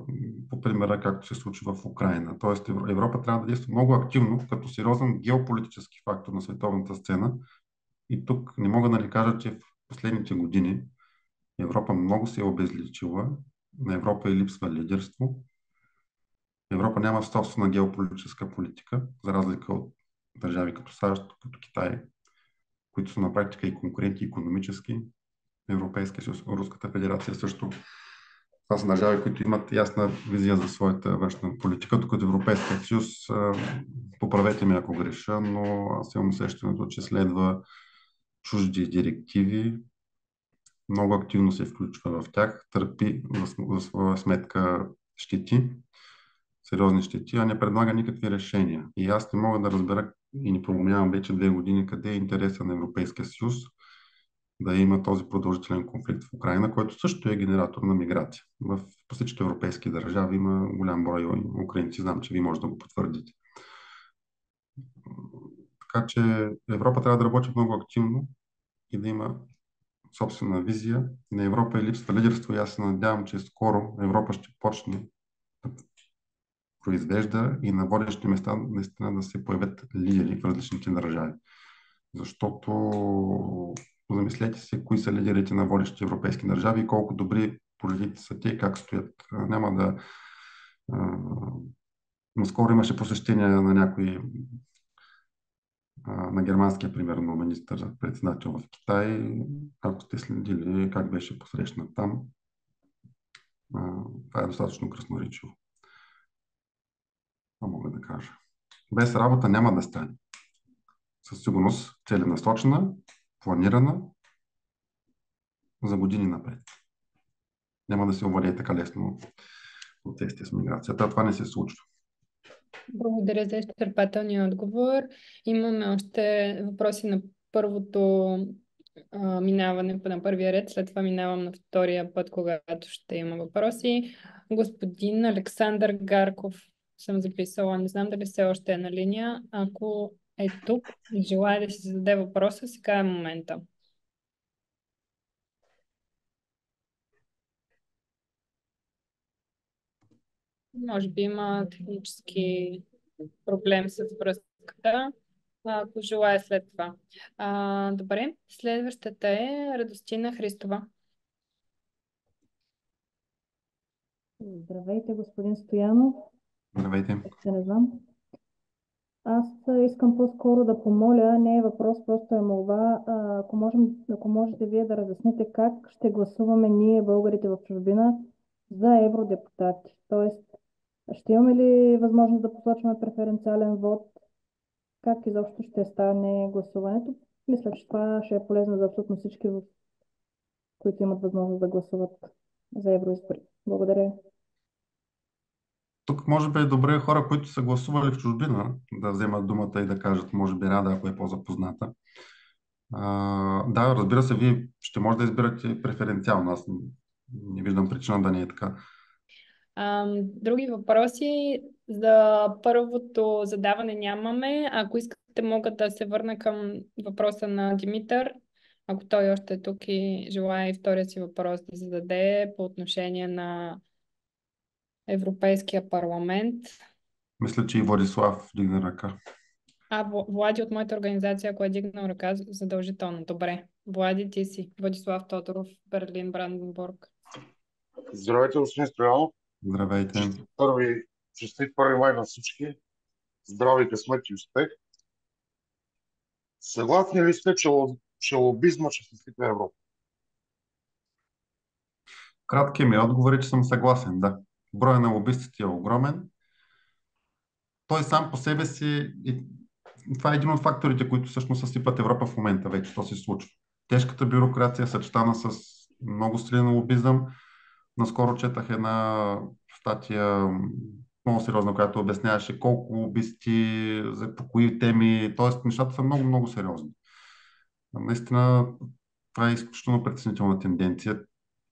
по примера, както се случва в Украйна. Тоест Европа трябва да действа много активно, като сериозен геополитически фактор на световната сцена. И тук не мога да не кажа, че в последните години Европа много се е обезличила, на Европа и липсва лидерство. Европа няма собствена геополитическа политика, за разлика от държави като САЩ, като Китай, които са на практика и конкуренти икономически. Европейския съюз, Руската федерация също. Това са държави, които имат ясна визия за своята външна политика, докато Европейския съюз, поправете ме ако греша, но аз имам усещането, че следва чужди директиви, много активно се включва в тях, търпи за своя сметка щети, сериозни щети, а не предлага никакви решения. И аз не мога да разбера и не проумявам вече 2 години къде е интереса на Европейския съюз да има този продължителен конфликт в Украйна, който също е генератор на миграция. В всички европейски държави има голям брой украинци, знам, че вие може да го потвърдите. Така че Европа трябва да работи много активно и да има собствена визия. На Европа липсва лидерство и аз се надявам, че скоро Европа ще почне да произвежда и на водещи места наистина да се появят лидери в различните държави. Защото замислете се кои са лидерите на водещи европейски държави и колко добри политици са те и как стоят. Няма да... Наскоро имаше посещение на някой на германския, примерно, министър-председател в Китай. Ако сте следили как беше посрещнат там, това е достатъчно красноречиво. Това мога да кажа. Без работа няма да стане. Със сигурност целенасочена, планирана за години напред. Няма да се овладее така лесно процесите с миграцията. Това не се случва. Благодаря за изчерпателния отговор. Имаме още въпроси на първото минаване на първия ред, след това минавам на втория път, когато ще има въпроси. Господин Александър Гарков съм записала, не знам дали все още е на линия. Ако е тук и желая да си зададе въпроса, сега е момента. Може би има технически проблем с връзката, ако желая след това. Добре, следващата е Радостина Христова. Здравейте, господин Стоянов. Здравейте. Не знам. Аз искам по-скоро да помоля, не е въпрос, просто е молба, ако можете вие да разясните как ще гласуваме ние, българите в чужбина, за евродепутати. Тоест, ще имаме ли възможност да посочваме преференциален вод? Как изобщо ще стане гласуването? Мисля, че това ще е полезно за абсолютно всички, които имат възможност да гласуват за евроизбори. Благодаря. Тук може би е добре хора, които са гласували в чужбина, да вземат думата и да кажат, може би Рада, ако е по-запозната. Да, разбира се, вие ще може да избирате преференциално. Аз не виждам причина да не е така. Други въпроси за първото задаване нямаме. Ако искате, мога да се върна към въпроса на Димитър, ако той още е тук и желая и втория си въпрос да зададе по отношение на Европейския парламент. Мисля, че и Владислав дигна ръка. Влади от моята организация, ако е дигнал ръка, задължително. Добре. Влади, ти си. Владислав Тодоров, Берлин, Бранденбург. Здравейте, господин Стоянов. Здравейте. Честит 1 май на всички. Здрави, късмет и успех. Съгласни ли сте, че лобизма ще съсипе Европа? Краткият ми отговор е, че съм съгласен, да. Броя на лобистите е огромен. Той сам по себе си, това е един от факторите, които всъщност съсипат Европа в момента вече, то се случва. Тежката бюрокрация, съчетана с много силен лобизъм. Наскоро четах една статия, много сериозна, която обясняваше колко лобисти, по кои теми, т.е. нещата са много, много сериозни. Наистина, това е изключително притеснителна тенденция.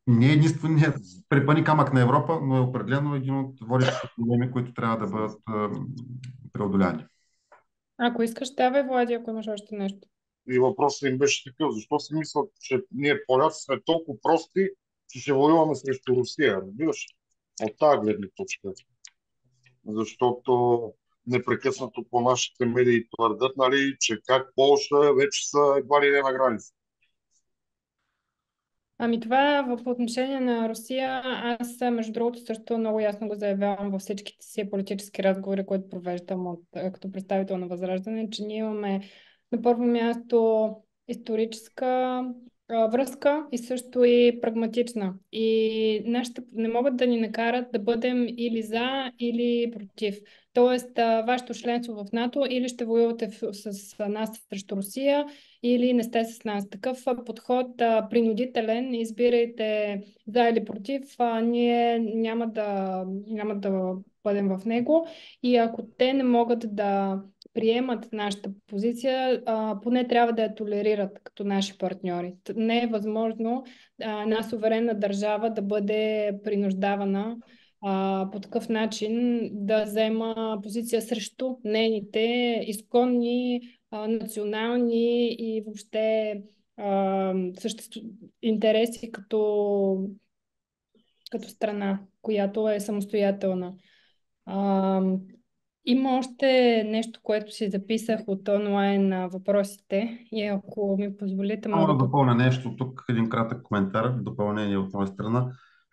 Не е единственият препъни камък на Европа, но е определено един от водещите проблеми, които трябва да бъдат преодоляни. Ако искаш, давай, Влади, ако имаш още нещо. И въпросът им беше такъв: защо си мислят, че ние поляци сме толкова прости, че ще воюваме срещу Русия? Разбираш? От тази гледна точка. Защото непрекъснато по нашите медии твърдят, нали, че как Полша вече са едва ли не на граница. Ами това по отношение на Русия, аз между другото също много ясно го заявявам във всичките си политически разговори, които провеждам като представител на Възраждане, че ние имаме на първо място историческа връзка и също и прагматична. И нашите не могат да ни накарат да бъдем или за, или против. Тоест, вашето членство в НАТО или ще воювате с нас срещу Русия, или не сте с нас. Такъв подход принудителен, избирайте за или против, ние няма да бъдем в него. И ако те не могат да приемат нашата позиция, поне трябва да я толерират като наши партньори. Не е възможно една суверенна държава да бъде принуждавана по такъв начин да взема позиция срещу нейните изконни национални и въобще интереси като страна, която е самостоятелна. А, Има още нещо, което си записах от онлайн въпросите и ако ми позволите, Само мога да да... допълня нещо тук, един кратък коментар, допълнение от моя страна.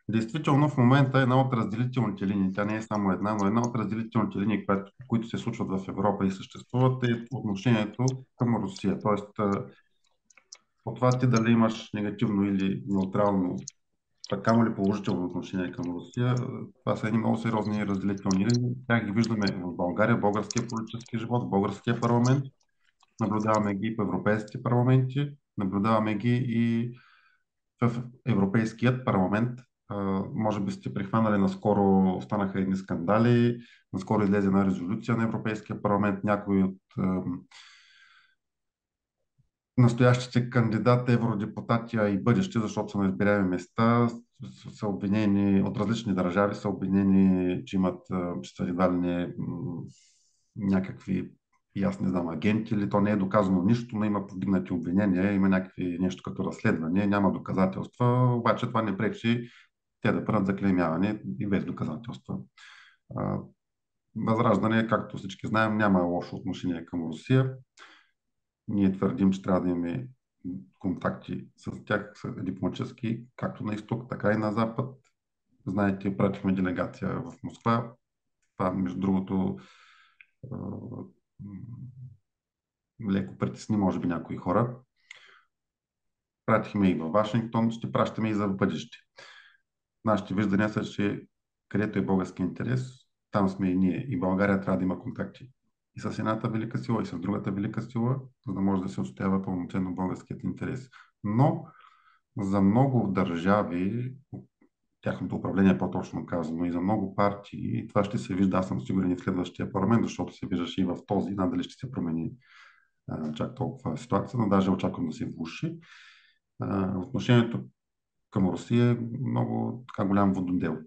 Действително в момента една от разделителните линии, тя не е само една, но една от разделителните линии, които се случват в Европа и съществуват, е отношението към Русия. Тоест, от това ти дали имаш негативно или неутрално, камо ли положително отношение към Русия, това са едни много сериозни разделителни линии. Тях ги виждаме в България, в българския политически живот, в българския парламент. Наблюдаваме ги и в европейските парламенти, наблюдаваме ги и в Европейският парламент. Може би сте прихванали, наскоро станаха едни скандали, наскоро излезе една резолюция на Европейския парламент, някои от настоящите кандидати, евродепутати, а и бъдещи, защото са на избираеми места, са обвинени от различни държави, са обвинени, че имат, че са едва ли не някакви, и аз не знам, агенти, или то не е доказано нищо, но има повдигнати обвинения, има някакви нещо като разследване, няма доказателства, обаче това не пречи те да бъдат заклеймявани и без доказателства. Възраждане, както всички знаем, няма лошо отношение към Русия. Ние твърдим, че трябва да имаме контакти с тях дипломатически, както на изток, така и на запад. Знаете, пратихме делегация в Москва. Това, между другото, леко притесни, може би, някои хора. Пратихме и във Вашингтон, ще пращаме и за бъдеще. Нашите виждания са, че където е български интерес, там сме и ние. И България трябва да има контакти и с едната велика сила, и с другата велика сила, за да може да се отстоява пълноценно българският интерес. Но за много държави, тяхното управление по-точно казано, и за много партии, и това ще се вижда, аз съм сигурен и в следващия парламент, защото се виждаше и в този, надали ще се промени чак толкова ситуация, но даже очаквам да се влуши. Отношението към Русия е много така голям вододел.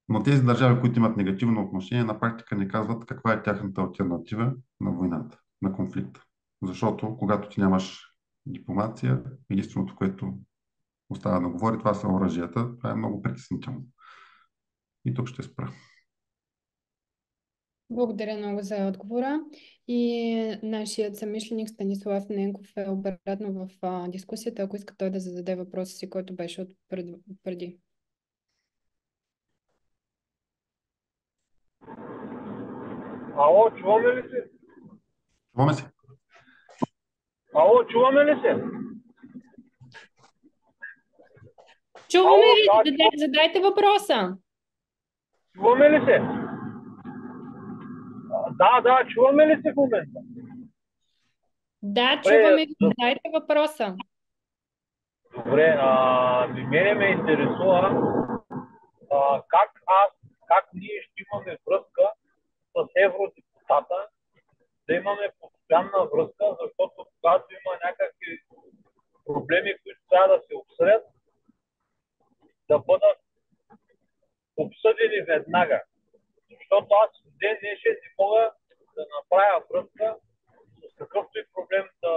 Но тези държави, които имат негативно отношение, на практика не казват каква е тяхната алтернатива на войната, на конфликта. Защото когато ти нямаш дипломация, единственото, което остава да говори, това са оръжията. Това е много притеснително. И тук ще спра. Благодаря много за отговора. И нашият съмишленик Станислав Ненков е обратно в дискусията, ако иска той да зададе въпроса си, който беше от преди. Ало, чуваме ли се? Чуваме се. Ало, чуваме ли се? Чуваме Ало, ви, задайте въпроса. Чуваме ли се? Да, чуваме ли се в момента? Да, чуваме ви, задайте въпроса. Добре, мене ме интересува как ние ще имаме връзка с евродепутата, да имаме постоянна връзка, защото когато има някакви проблеми, които трябва да се обсъдят, да бъдат обсъдени веднага. Защото аз в ден днешен не мога да направя връзка с какъвто и проблем да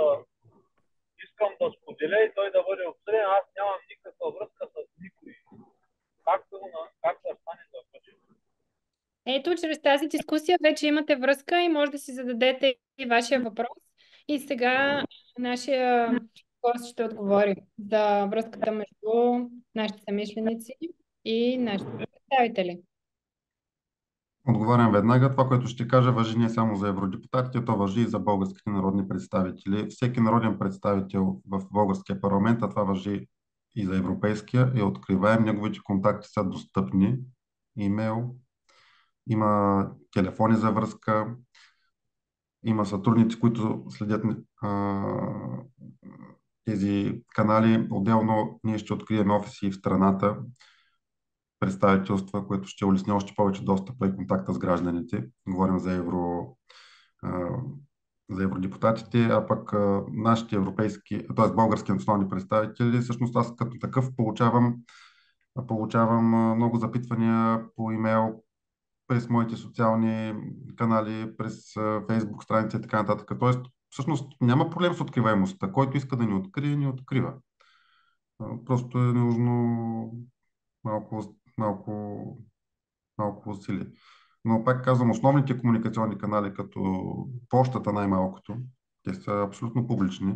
искам да споделя и той да бъде обсъден. Аз нямам никаква връзка с никой. Как да стане да бъде? Ето, чрез тази дискусия вече имате връзка и може да си зададете и вашия въпрос. И сега нашия гост ще отговори за връзката между нашите съмишленици и нашите представители. Отговарям веднага. Това, което ще кажа, важи не само за евродепутатите, то важи и за българските народни представители. Всеки народен представител в българския парламент, а това важи и за европейския, е откриваем. Неговите контакти са достъпни. Имейл, има телефони за връзка, има сътрудници, които следят тези канали. Отделно ние ще открием офиси в страната, представителства, което ще улесни още повече достъпа и контакта с гражданите. Говорим за евродепутатите, а пък нашите европейски, т.е. български национални представители, всъщност аз като такъв получавам много запитвания по имейл, през моите социални канали, през Фейсбук страница и така нататък. Тоест, всъщност няма проблем с откриваемостта. Който иска да ни открие, ни открива. Просто е нужно малко усилие. Но пак казвам, основните комуникационни канали, като почтата най-малкото, те са абсолютно публични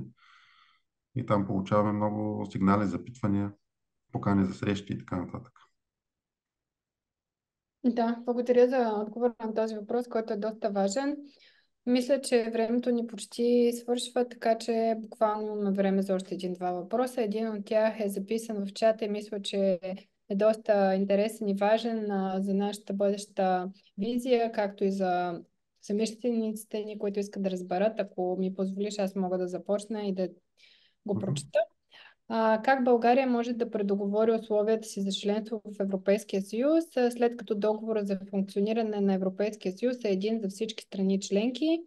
и там получаваме много сигнали, запитвания, покани за срещи и така нататък. Да, благодаря за отговор на този въпрос, който е доста важен. Мисля, че времето ни почти свършва, така че буквално имаме време за още един-два въпроса. Един от тях е записан в чата и мисля, че е доста интересен и важен за нашата бъдеща визия, както и за съмишлениците ни, които искат да разберат. Ако ми позволиш, аз мога да започна и да го прочета. Как България може да предоговори условията си за членство в Европейския съюз, след като договорът за функциониране на Европейския съюз е един за всички страни членки?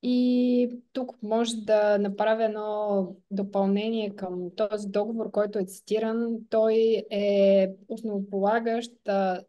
И тук може да направя едно допълнение към този договор, който е цитиран. Той е основополагащ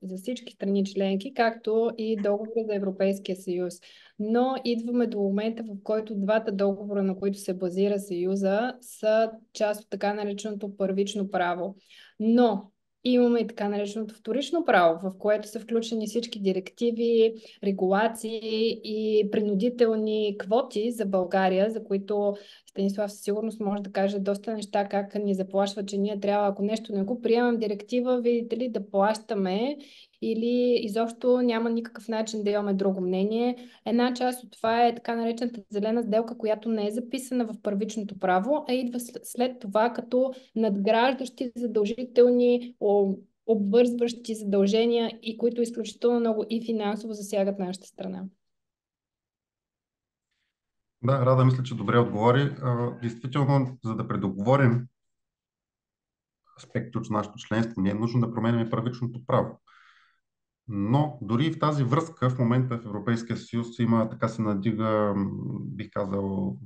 за всички страни членки, както и договор за Европейския съюз. Но идваме до момента, в който двата договора, на които се базира Съюза, са част от така нареченото първично право. Но имаме и така нареченото вторично право, в което са включени всички директиви, регулации и принудителни квоти за България, за които Станислав със сигурност може да каже доста неща, как ни заплашва, че ние трябва, ако нещо не го приемем директива, видите ли, да плащаме или изобщо няма никакъв начин да имаме друго мнение. Една част от това е така наречената зелена сделка, която не е записана в първичното право, а идва след това като надграждащи задължителни обвързващи задължения и които изключително много и финансово засягат нашата страна. Да, Рада мисля, че добре отговори. Действително, за да предоговорим аспекти от нашето членство, не е нужно да променяме първичното право. Но дори в тази връзка в момента в Европейския съюз има, така се надига, бих казал,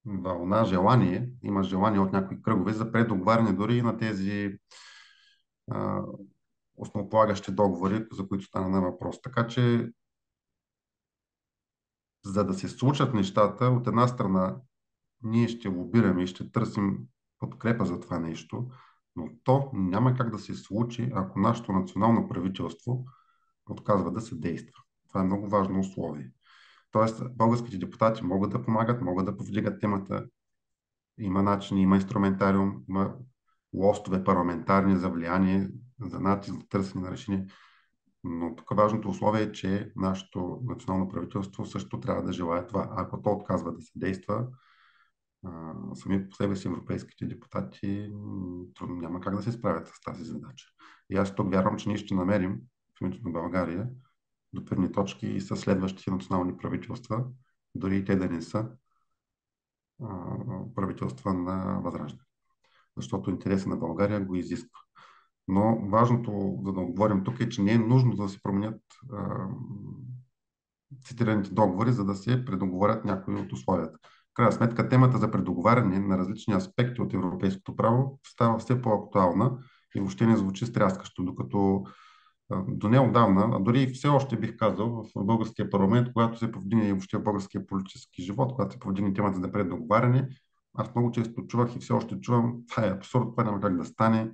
вълна желание, има желание от някои кръгове за предоговаряне дори и на тези основополагащи договори, за които стана на въпрос. Така че, за да се случат нещата, от една страна ние ще лобираме и ще търсим подкрепа за това нещо, но то няма как да се случи, ако нашето национално правителство отказва да се действа. Това е много важно условие. Тоест, българските депутати могат да помагат, могат да повдигат темата. Има начини, има инструментариум, има лостове парламентарни за влияние, за натиск, за търсене на решение. Но тук важното условие е, че нашето национално правителство също трябва да желае това. Ако то отказва да се действа, сами по себе си европейските депутати трудно няма как да се справят с тази задача. И аз тук вярвам, че ние ще намерим в името на България допирни точки и с следващите национални правителства, дори и те да не са правителства на Възраждане. защото интереса на България го изисква. Но важното, за да отговорим тук, е, че не е нужно да се променят цитираните договори, за да се предоговорят някои от условията. В крайна сметка, темата за предоговаряне на различни аспекти от европейското право става все по-актуална и въобще не звучи стряскащо, докато до неодавна, а дори все още бих казал, в българския парламент, когато се повдигне и въобще в българския политически живот, когато се повдигне темата за предоговаряне, аз много често чувах и все още чувам: това е абсурд, това няма как да стане,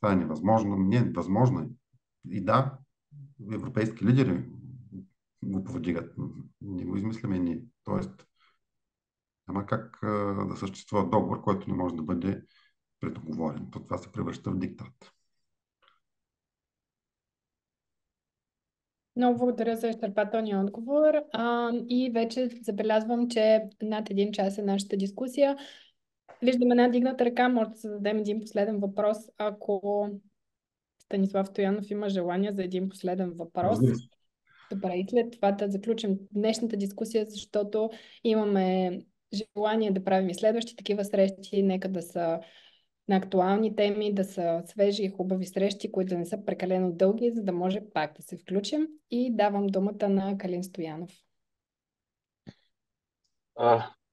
това е невъзможно. Не, възможно е. И да, европейски лидери го повдигат. Не го измисляме ние. Тоест, няма как да съществува договор, който не може да бъде предоговорен. То това се превръща в диктат. Много благодаря за изчерпателния отговор. И вече забелязвам, че над 1 час е нашата дискусия. Виждам една дигната ръка. Може да зададем един последен въпрос, ако Станислав Стоянов има желание за един последен въпрос. Добре, и след това да заключим днешната дискусия, защото имаме желание да правим и следващи такива срещи. Нека да са на актуални теми, да са свежи и хубави срещи, които да не са прекалено дълги, за да може пак да се включим. И давам думата на Калин Стоянов.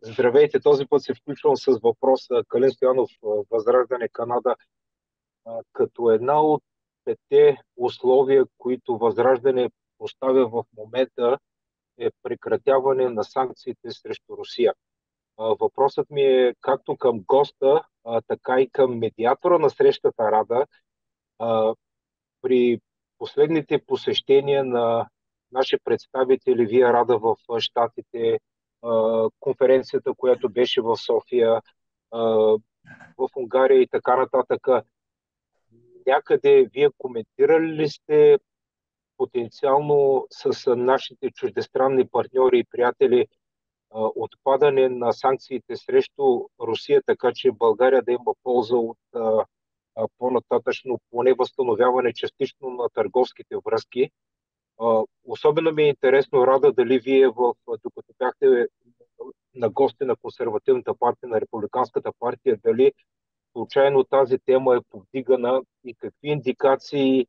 Здравейте, този път се включвам с въпроса. Калин Стоянов, Възраждане, Канада. Като една от 5 условия, които Възраждане поставя в момента, е прекратяване на санкциите срещу Русия. Въпросът ми е както към госта, така и към медиатора на срещата Рада. При последните посещения на наши представители вие Рада в Щатите, конференцията, която беше в София, в Унгария и така нататък, някъде вие коментирали ли сте потенциално с нашите чуждестранни партньори и приятели отпадане на санкциите срещу Русия, така че България да има полза от по-нататъчно поне възстановяване частично на търговските връзки? Особено ми е интересно, Рада, дали вие докато бяхте на гости на консервативната партия, на републиканската партия, дали случайно тази тема е повдигана и какви индикации,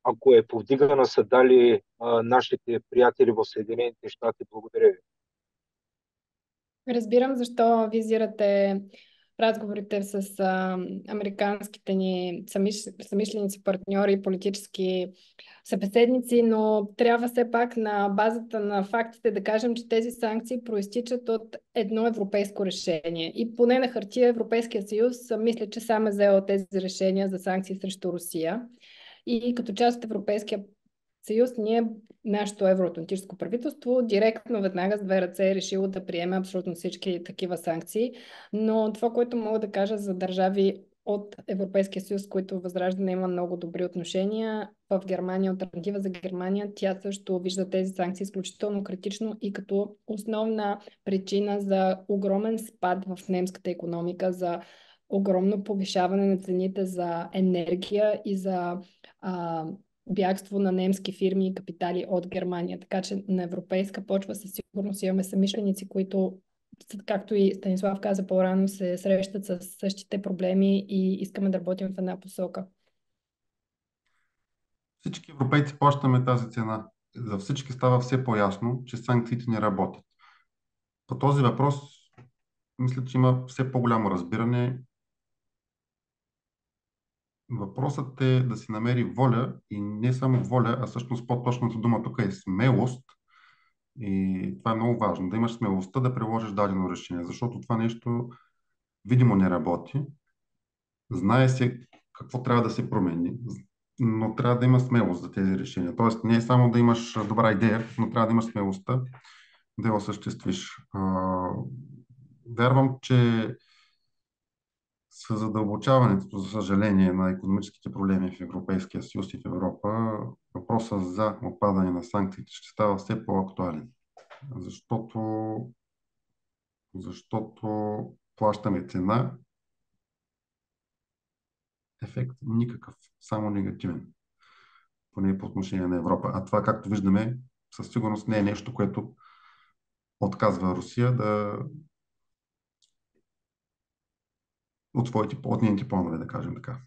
ако е повдигана, са дали нашите приятели в Съединените щати? Благодаря ви. Разбирам защо визирате разговорите с американските ни самишленици, партньори, политически събеседници, но трябва все пак на базата на фактите да кажем, че тези санкции проистичат от едно европейско решение. И поне на хартия Европейския съюз мисля, че сам е взел тези решения за санкции срещу Русия. И като част от Европейския съюз, нашето евроатлантическо правителство директно веднага с 2 ръце е решило да приеме абсолютно всички такива санкции. Но това, което мога да кажа за държави от Европейския съюз, които Възраждане има много добри отношения, в Германия, алтернатива за Германия, тя също вижда тези санкции изключително критично и като основна причина за огромен спад в немската икономика, за огромно повишаване на цените за енергия и за бягство на немски фирми и капитали от Германия. Така че на европейска почва със сигурност имаме съмишленици, които, както и Станислав каза по-рано, се срещат с същите проблеми и искаме да работим в една посока. Всички европейци плащаме тази цена. За всички става все по-ясно, че санкциите не работят. По този въпрос мисля, че има все по-голямо разбиране. Въпросът е да се намери воля и не само воля, а всъщност по-точната дума тук е смелост. И това е много важно, да имаш смелостта да приложиш дадено решение, защото това нещо видимо не работи. Знае се какво трябва да се промени, но трябва да има смелост за тези решения. Тоест не е само да имаш добра идея, но трябва да имаш смелостта да я осъществиш. Вярвам, че с задълбочаването, за съжаление, на икономическите проблеми в Европейския съюз и в Европа, въпросът за отпадане на санкциите ще става все по-актуален. Защото плащаме цена, ефект никакъв, само негативен, поне по отношение на Европа. А това, както виждаме, със сигурност не е нещо, което отказва Русия да от нейните планове, да кажем така.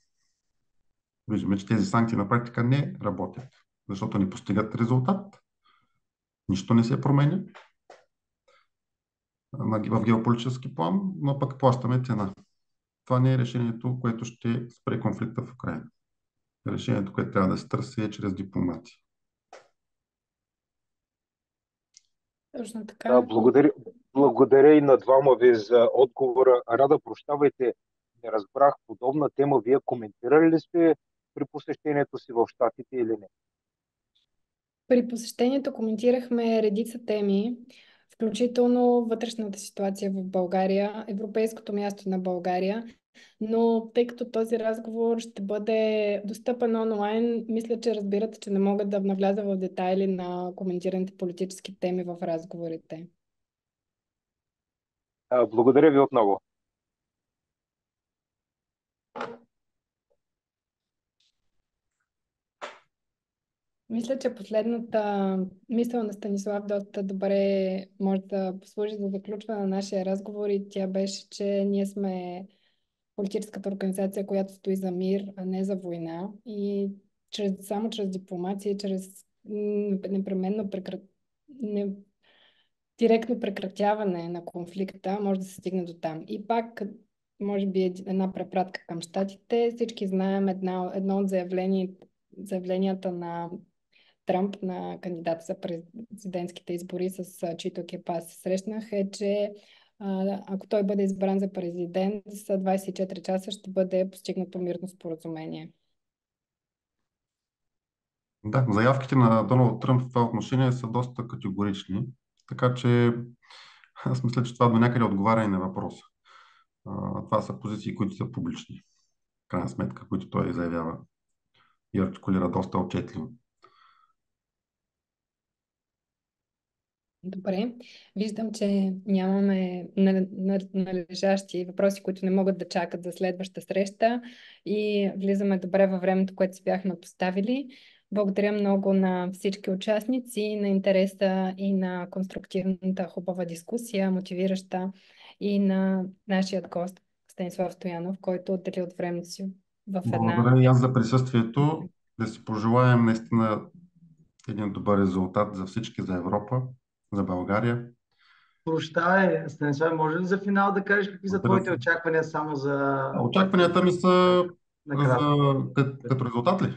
Виждаме, че тези санкции на практика не работят, защото не постигат резултат, нищо не се променя в геополитически план, но пък плащаме цена. Това не е решението, което ще спре конфликта в Украина. Решението, което трябва да се търси е чрез дипломация. Точно Да, така. благодаря и на двама ви за отговора. Рада, прощавайте, не разбрах подобна тема. Вие коментирали ли сте при посещението си в Щатите или не? При посещението коментирахме редица теми, включително вътрешната ситуация в България, европейското място на България, но тъй като този разговор ще бъде достъпен онлайн, мисля, че разбирате, че не мога да навляза в детайли на коментираните политически теми в разговорите. Благодаря ви отново. Мисля, че последната мисъл на Станислав доста добре може да послужи за заключване на нашия разговор и тя беше, че ние сме политическата организация, която стои за мир, а не за война. И само чрез дипломация, чрез непременно директно прекратяване на конфликта може да се стигне до там. И пак, може би една препратка към щатите. Всички знаем едно от заявленията на Тръмп, на кандидата за президентските избори, с чийто екипаж се срещнах, е, че ако той бъде избран за президент, за 24 часа ще бъде постигнато мирно споразумение. Да, заявките на Доналд Тръмп в това отношение са доста категорични, така че аз мисля, че това до някъде отговаря и на въпроса. Това са позиции, които са публични, в крайна сметка, които той заявява и артикулира доста отчетливо. Добре, виждам, че нямаме належащи въпроси, които не могат да чакат за следваща среща и влизаме добре във времето, което си бяхме поставили. Благодаря много на всички участници, на интереса и на конструктивната хубава дискусия, мотивираща, и на нашият гост Станислав Стоянов, който отдели от времето си в една... Благодаря и аз за присъствието. Да си пожелаем наистина един добър резултат за всички, за Европа, за България. Прощавай, Станислав, може ли за финал да кажеш какви са твоите очаквания само за... Очакванията ми са накратко. като резултат ли?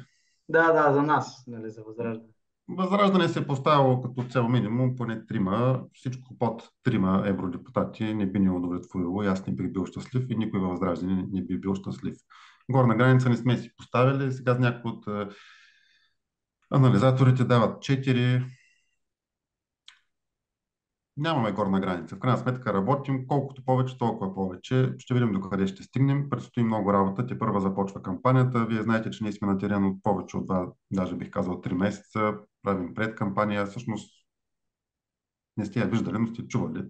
Да, за нас, нали, за Възраждане. Възраждане се е поставило като цел минимум поне трима. Всичко под трима евродепутати не би ни удовлетворило и аз не бих бил щастлив и никой във Възраждане не би бил щастлив. Горна граница не сме си поставили. Сега някои от анализаторите дават 4. Нямаме горна граница. В крайна сметка работим. Колкото повече, толкова повече. Ще видим докъде ще стигнем. Предстои много работа. Те първа започва кампанията. Вие знаете, че ние сме на терен от повече от 2, даже бих казал 3 месеца. Правим предкампания. Всъщност не сте я виждали, но сте чували,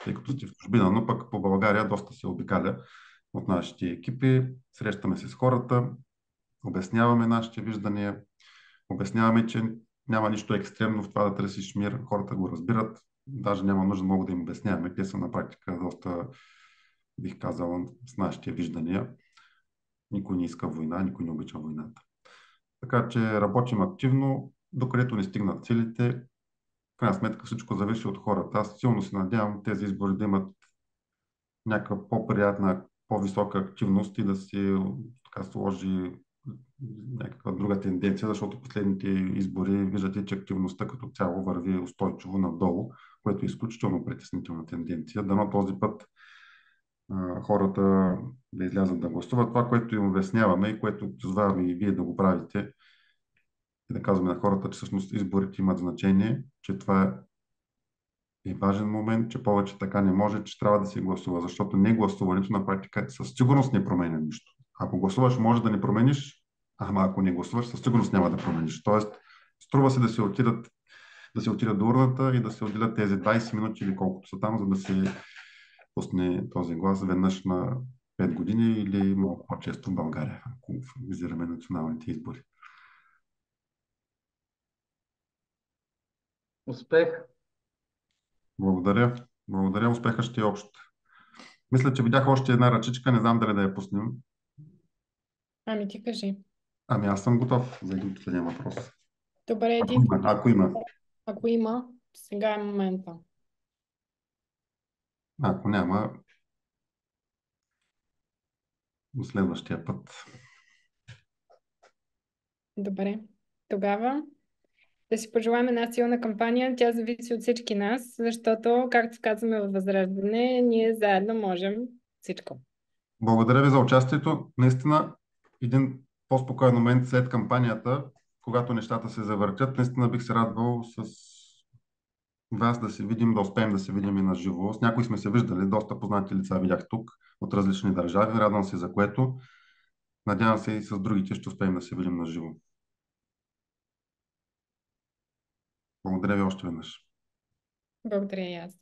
тъй като сте в чужбина, но пък по България доста се обикаля от нашите екипи. Срещаме се с хората, обясняваме нашите виждания, обясняваме, че няма нищо екстремно в това да търсиш мир. Хората го разбират. Даже няма нужда много да им обясняваме. Те са на практика доста, бих казал, с нашите виждания. Никой не иска война, никой не обича войната. Така че работим активно, докъдето не стигнат целите. В крайна сметка всичко зависи от хората. Аз силно се надявам тези избори да имат някаква по-приятна, по-висока активност и да се така сложи някаква друга тенденция, защото последните избори виждате, че активността като цяло върви устойчиво надолу, което е изключително притеснителна тенденция. Дано този път хората да излязат да гласуват. Това, което им обясняваме и което позваваме и вие да го правите, и да казваме на хората, че всъщност изборите имат значение, че това е важен момент, че повече така не може, че трябва да се гласува, защото не гласуването на практика със сигурност не променя нищо. Ако гласуваш, може да не промениш, ама ако не гласуваш, със сигурност няма да промениш. Тоест, струва се да се отидат до урната и да се отделят тези 20 минути или колкото са там, за да се пусне този глас веднъж на 5 години или малко по-често в България, ако визираме националните избори. Успех! Благодаря. Благодаря. Успеха ще е общ. Мисля, че видях още една ръчичка, не знам дали да я пуснем. Ами ти кажи. Ами аз съм готов за един последен въпрос. Добре, Ако един. има, ако има. Ако има, сега е момента. Ако няма, до следващия път. Добре. Тогава да си пожелаем една силна кампания. Тя зависи от всички нас, защото, както казваме във Възраждане, ние заедно можем всичко. Благодаря ви за участието. Наистина, един по-спокоен момент след кампанията, когато нещата се завъртят, наистина бих се радвал с вас да се видим, да успеем да се видим и на живо. С някои сме се виждали, доста познати лица видях тук от различни държави. Радвам се за което. Надявам се и с другите ще успеем да се видим на живо. Благодаря ви още веднъж. Благодаря и аз.